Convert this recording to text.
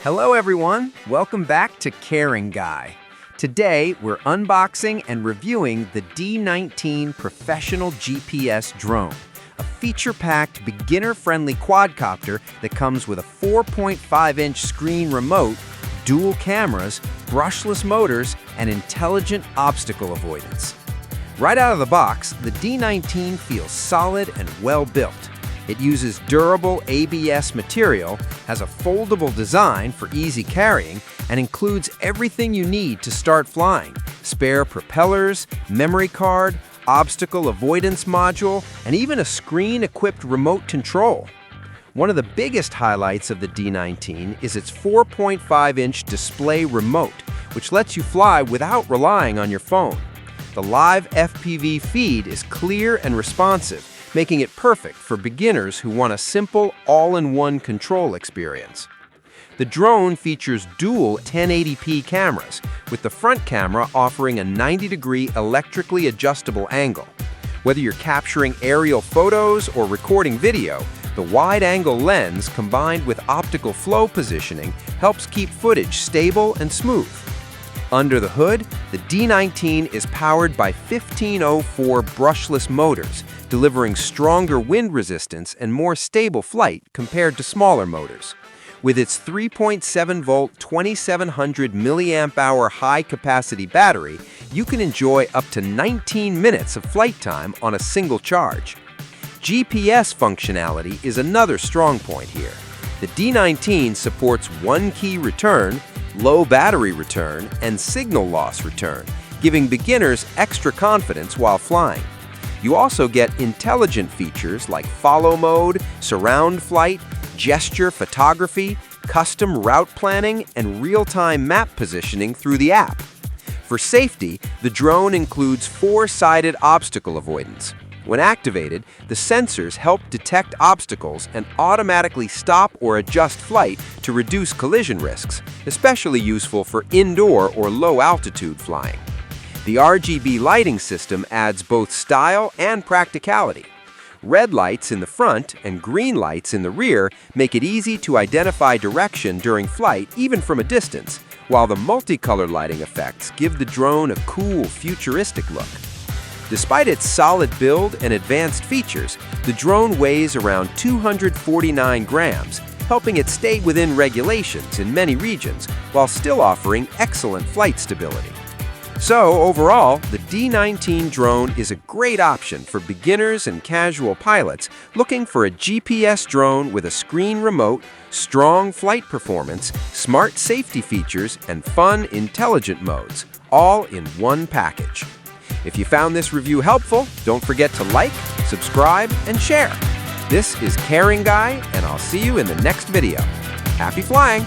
Hello everyone, welcome back to Caring Guy. Today we're unboxing and reviewing the D19 Professional GPS Drone, a feature-packed, beginner-friendly quadcopter that comes with a 4.5-inch screen remote, dual cameras, brushless motors, and intelligent obstacle avoidance. Right out of the box, the D19 feels solid and well-built. It uses durable ABS material, has a foldable design for easy carrying, and includes everything you need to start flying: spare propellers, memory card, obstacle avoidance module, and even a screen-equipped remote control. One of the biggest highlights of the D19 is its 4.5-inch display remote, which lets you fly without relying on your phone. The live FPV feed is clear and responsive, making it perfect for beginners who want a simple, all-in-one control experience. The drone features dual 1080p cameras, with the front camera offering a 90-degree electrically adjustable angle. Whether you're capturing aerial photos or recording video, the wide-angle lens combined with optical flow positioning helps keep footage stable and smooth. Under the hood, the D19 is powered by 1504 brushless motors, delivering stronger wind resistance and more stable flight compared to smaller motors. With its 3.7-volt, 2700 mAh high-capacity battery, you can enjoy up to 19 minutes of flight time on a single charge. GPS functionality is another strong point here. The D19 supports one-key return, low battery return, and signal loss return, giving beginners extra confidence while flying. You also get intelligent features like follow mode, surround flight, gesture photography, custom route planning, and real-time map positioning through the app. For safety, the drone includes 4-sided obstacle avoidance. When activated, the sensors help detect obstacles and automatically stop or adjust flight to reduce collision risks, especially useful for indoor or low-altitude flying. The RGB lighting system adds both style and practicality. Red lights in the front and green lights in the rear make it easy to identify direction during flight even from a distance, while the multicolor lighting effects give the drone a cool, futuristic look. Despite its solid build and advanced features, the drone weighs around 249 grams, helping it stay within regulations in many regions while still offering excellent flight stability. So, overall, the D19 drone is a great option for beginners and casual pilots looking for a GPS drone with a screen remote, strong flight performance, smart safety features, and fun, intelligent modes, all in one package. If you found this review helpful, don't forget to like, subscribe, and share. This is Caring Guy, and I'll see you in the next video. Happy flying!